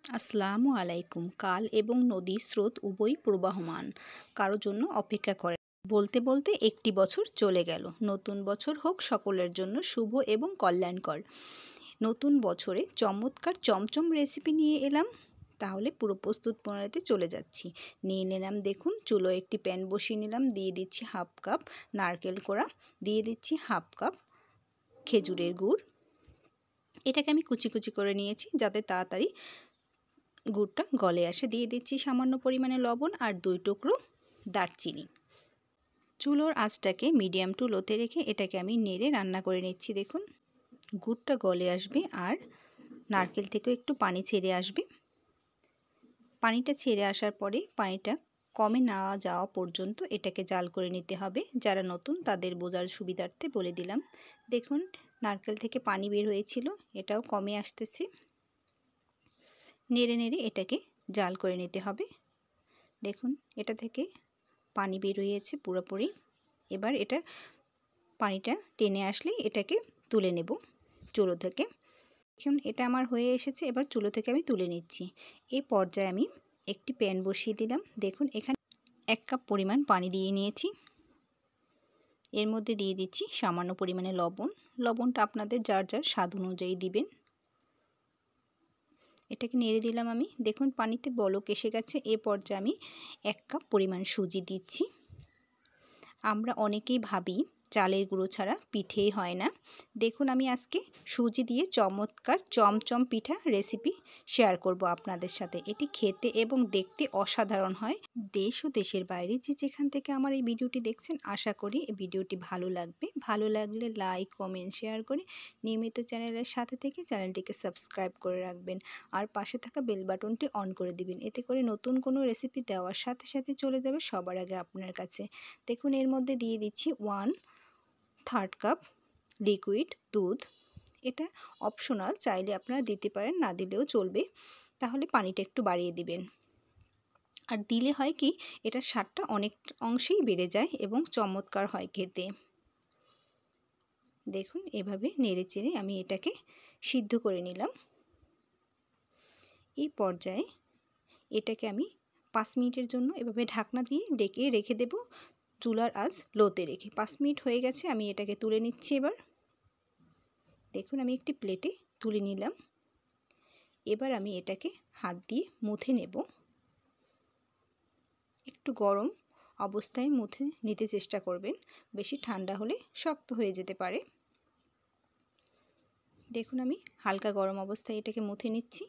আসসালামু আলাইকুম। কাল এবং নদীর স্রোত উভয়ই প্রবাহমান, কারো জন্য অপেক্ষা করে। বলতে বলতে একটি বছর চলে গেল। নতুন বছর হোক সকলের জন্য শুভ এবং কল্যাণকর। নতুন বছরে চমৎকার চমচম রেসিপি নিয়ে এলাম। তাহলে পুরো প্রস্তুত প্রণালীতে চলে যাচ্ছি। নিয়ে নিলাম, দেখুন চুলোয় একটি প্যান বসিয়ে নিলাম। দিয়ে দিচ্ছি হাফ কাপ নারকেল কোড়া, দিয়ে দিচ্ছি হাফ কাপ খেজুরের গুড়। এটাকে আমি কুচি কুচি করে নিয়েছি যাতে তাড়াতাড়ি গুড়টা গলে আসে। দিয়ে দিচ্ছি সামান্য পরিমাণে লবণ আর 2 টুকরো দারচিনি। চুলোর আঁচটাকে মিডিয়াম টু লোতে রেখে এটাকে আমি নেড়ে রান্না করে নিচ্ছি। দেখুন গুড়টা গলে আসবে আর নারকেল থেকেও একটু পানি ছেড়ে আসবে। পানিটা ছেড়ে আসার পরে পানিটা কমে না যাওয়া পর্যন্ত এটাকে জাল করে নিতে হবে। যারা নতুন তাদের বোঝার সুবিধার্থে বলে দিলাম। দেখুন নারকেল থেকে পানি বের হয়েছিল, এটাও কমে আসতেছে। নেড়ে নেড়ে এটাকে জাল করে নিতে হবে। দেখুন এটা থেকে পানি বের হয়েছে পুরোপুরি। এবার এটা পানিটা টেনে আসলে এটাকে তুলে নেব চুলো থেকে। এখন এটা আমার হয়ে এসেছে, এবার চুলো থেকে আমি তুলে নিচ্ছি। এই পর্যায়ে আমি একটি প্যান বসিয়ে দিলাম। দেখুন এখানে 1 কাপ পরিমাণ পানি দিয়ে নিয়েছি। এর মধ্যে দিয়ে দিচ্ছি সামান্য পরিমাণে লবণ। লবণটা আপনাদের যার যার স্বাদ অনুযায়ী দিবেন। এটাকে নেড়ে দিলাম আমি। দেখুন পানিতে বলক এসে গেছে। এ পর্যায়ে আমি 1 কাপ পরিমাণ সুজি দিচ্ছি। আমরা অনেকেই ভাবি চালের গুঁড়ো ছাড়া পিঠেই হয় না। দেখুন আমি আজকে সুজি দিয়ে চমৎকার চমচম পিঠা রেসিপি শেয়ার করব আপনাদের সাথে। এটি খেতে এবং দেখতে অসাধারণ হয়। দেশ ও দেশের বাইরে যে যেখান থেকে আমার এই ভিডিওটি দেখছেন, আশা করি এই ভিডিওটি ভালো লাগবে। ভালো লাগলে লাইক, কমেন্ট, শেয়ার করে নিয়মিত চ্যানেলের সাথে থেকে চ্যানেলটিকে সাবস্ক্রাইব করে রাখবেন। আর পাশে থাকা বেল বাটনটি অন করে দিবেন। এতে করে নতুন কোনো রেসিপি দেওয়ার সাথে সাথে চলে যাবে সবার আগে আপনার কাছে। দেখুন এর মধ্যে দিয়ে দিচ্ছি 1/3 কাপ লিকুইড দুধ। এটা অপশনাল, চাইলে আপনারা দিতে পারেন, না দিলেও চলবে। তাহলে পানিটা একটু বাড়িয়ে দিবেন। আর দিলে হয় কি, এটার স্বাদটা অনেক অংশেই বেড়ে যায় এবং চমৎকার হয় খেতে। দেখুন এভাবে নেড়ে চেড়ে আমি এটাকে সিদ্ধ করে নিলাম। এই পর্যায়ে এটাকে আমি 5 মিনিটের জন্য এভাবে ঢাকনা দিয়ে ঢেকে রেখে দেব, চুলার আঁচ লোতে রেখে। 5 মিনিট হয়ে গেছে, আমি এটাকে তুলে নিচ্ছি এবার। দেখুন আমি একটি প্লেটে তুলে নিলাম। এবার আমি এটাকে হাত দিয়ে মুথে নেব। একটু গরম অবস্থায় মুথে নিতে চেষ্টা করবেন, বেশি ঠান্ডা হলে শক্ত হয়ে যেতে পারে। দেখুন আমি হালকা গরম অবস্থায় এটাকে মুথে নিচ্ছি।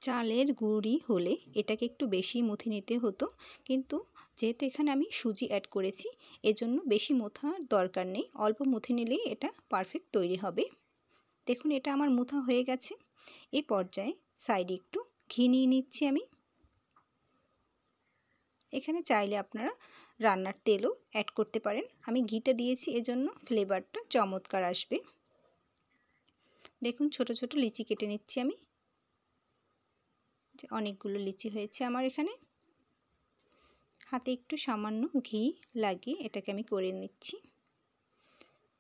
চালের গুঁড়ি হলে এটাকে একটু বেশি মুথে নিতে হতো, কিন্তু যেহেতু এখানে আমি সুজি অ্যাড করেছি এজন্য বেশি মোথার দরকার নেই। অল্প মুথে নিলেই এটা পারফেক্ট তৈরি হবে। দেখুন এটা আমার মুথা হয়ে গেছে। এই পর্যায়ে সাইডে একটু ঘি নিয়ে নিচ্ছি আমি। এখানে চাইলে আপনারা রান্নার তেলও অ্যাড করতে পারেন। আমি ঘিটা দিয়েছি এজন্য ফ্লেভারটা চমৎকার আসবে। দেখুন ছোট ছোট লিচি কেটে নিচ্ছি আমি। অনেকগুলো লিচি হয়েছে আমার এখানে। হাতে একটু সামান্য ঘি লাগিয়ে এটাকে আমি করে নিচ্ছি।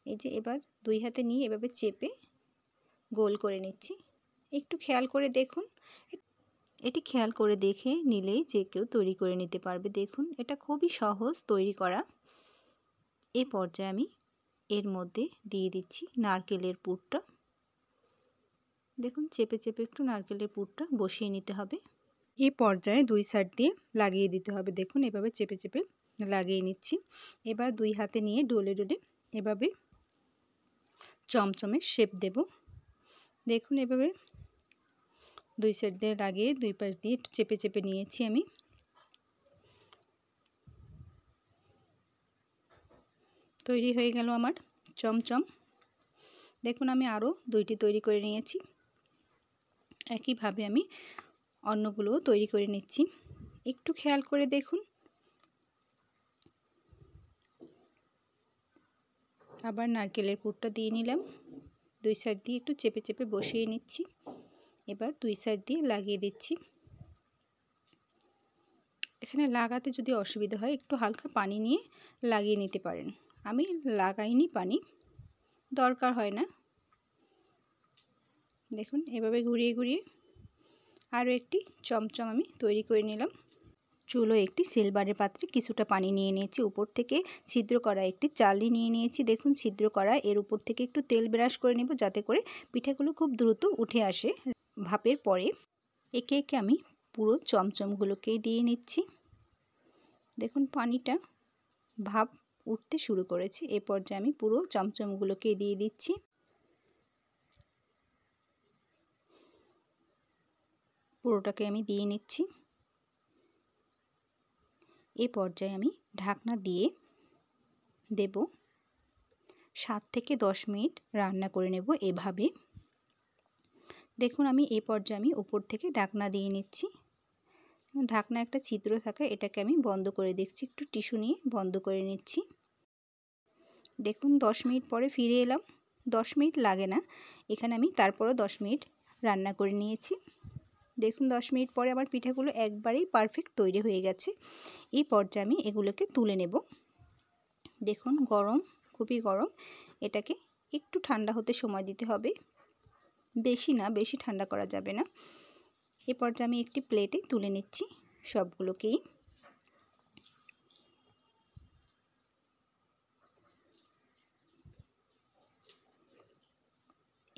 এই যে এবার 2 হাতে নিয়ে এভাবে চেপে গোল করে নিচ্ছি। একটু খেয়াল করে দেখুন, এটি খেয়াল করে দেখে নিলেই যে কেউ তৈরি করে নিতে পারবে। দেখুন এটা খুবই সহজ তৈরি করা। এই পর্যায়ে আমি এর মধ্যে দিয়ে দিচ্ছি নারকেলের পুরটা। দেখুন চেপে চেপে একটু নারকেলের পুরটা বসিয়ে নিতে হবে। এই পর্যায়ে 2 সাইড দিয়ে লাগিয়ে দিতে হবে। দেখুন এভাবে চেপে চেপে লাগিয়ে নিচ্ছি। এবার 2 হাতে নিয়ে ডলে ডলে এভাবে চমচমের শেপ দেব। দেখুন এভাবে 2 সাইড দিয়ে লাগিয়ে 2 পাশ দিয়ে একটু চেপে চেপে নিয়েছি আমি। তৈরি হয়ে গেল আমার চমচম। দেখুন আমি আরও 2টি তৈরি করে নিয়েছি। একইভাবে আমি অন্যগুলোও তৈরি করে নিচ্ছি। একটু খেয়াল করে দেখুন। আবার নারকেলের পুরটা দিয়ে নিলাম। 2 সাইড দিয়ে একটু চেপে চেপে বসিয়ে নিচ্ছি। এবার 2 সাইড দিয়ে লাগিয়ে দিচ্ছি। এখানে লাগাতে যদি অসুবিধা হয় একটু হালকা পানি নিয়ে লাগিয়ে নিতে পারেন। আমি লাগাইনি পানি, দরকার হয় না। দেখুন এভাবে ঘুরিয়ে ঘুরিয়ে আরও একটি চমচম আমি তৈরি করে নিলাম। চুলো একটি সিলভারের পাত্রে কিছুটা পানি নিয়ে নিয়েছি, উপর থেকে ছিদ্র করা একটি চালনি নিয়ে নিয়েছি। দেখুন ছিদ্র করা, এর উপর থেকে একটু তেল ব্রাশ করে নেব যাতে করে পিঠাগুলো খুব দ্রুত উঠে আসে ভাপের পরে। একে একে আমি পুরো চমচমগুলোকেই দিয়ে নিচ্ছি। দেখুন পানিটা ভাপ উঠতে শুরু করেছে, এ পর্যায়ে আমি পুরো চমচমগুলোকে দিয়ে দিচ্ছি। পুরোটাকে আমি দিয়ে নিচ্ছি। এ পর্যায়ে আমি ঢাকনা দিয়ে দেব। 7 থেকে 10 মিনিট রান্না করে নেব এভাবে। দেখুন আমি এই পর্যায়ে আমি উপর থেকে ঢাকনা দিয়ে নিচ্ছি। ঢাকনা একটা ছিদ্র থাকে, এটাকে আমি বন্ধ করে দিচ্ছি, একটু টিস্যু নিয়ে বন্ধ করে নিচ্ছি। দেখুন 10 মিনিট পরে ফিরে এলাম। 10 মিনিট লাগে না, এখানে আমি তারপরও 10 মিনিট রান্না করে নিয়েছি। দেখুন 10 মিনিট পরে আমার পিঠাগুলো একবারেই পারফেক্ট তৈরি হয়ে গেছে। এই পর্যায়ে আমি এগুলোকে তুলে নেব। দেখুন গরম, খুবই গরম, এটাকে একটু ঠান্ডা হতে সময় দিতে হবে, বেশি না, বেশি ঠান্ডা করা যাবে না। এ পর্যায়ে আমি একটি প্লেটে তুলে নিচ্ছি সবগুলোকেই।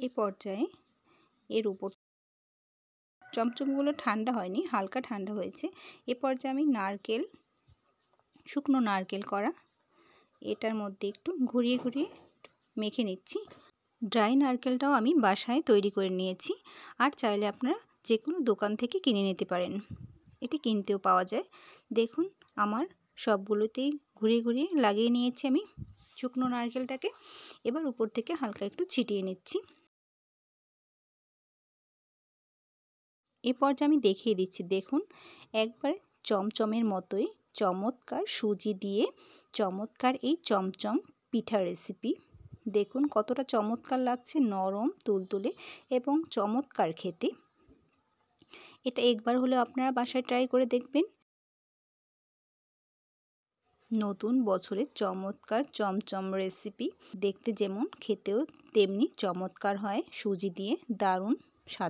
এ পর্যায়ে এর উপর চমচমগুলো ঠান্ডা হয়নি, হালকা ঠান্ডা হয়েছে। এ পর্যায়ে আমি নারকেল, শুকনো নারকেল করা, এটার মধ্যে একটু ঘুরিয়ে ঘুরিয়ে মেখে নিচ্ছি। ড্রাই নারকেলটাও আমি বাসায় তৈরি করে নিয়েছি, আর চাইলে আপনারা যে কোনো দোকান থেকে কিনে নিতে পারেন, এটি কিনতেও পাওয়া যায়। দেখুন আমার সবগুলোতেই ঘুরিয়ে ঘুরিয়ে লাগিয়ে নিয়েছি আমি শুকনো নারকেলটাকে। এবার উপর থেকে হালকা একটু ছিটিয়ে নিচ্ছি। এ পর্যায়ে আমি দেখিয়ে দিচ্ছি, দেখুন একবারে চমচমের মতোই চমৎকার সুজি দিয়ে চমৎকার এই চমচম পিঠা রেসিপি। দেখুন কতটা চমৎকার লাগছে, নরম তুলতুলে এবং চমৎকার খেতে। এটা একবার হলেও আপনারা বাসায় ট্রাই করে দেখবেন। নতুন বছরের চমৎকার চমচম রেসিপি, দেখতে যেমন খেতেও তেমনি চমৎকার হয়, সুজি দিয়ে দারুণ স্বাদ।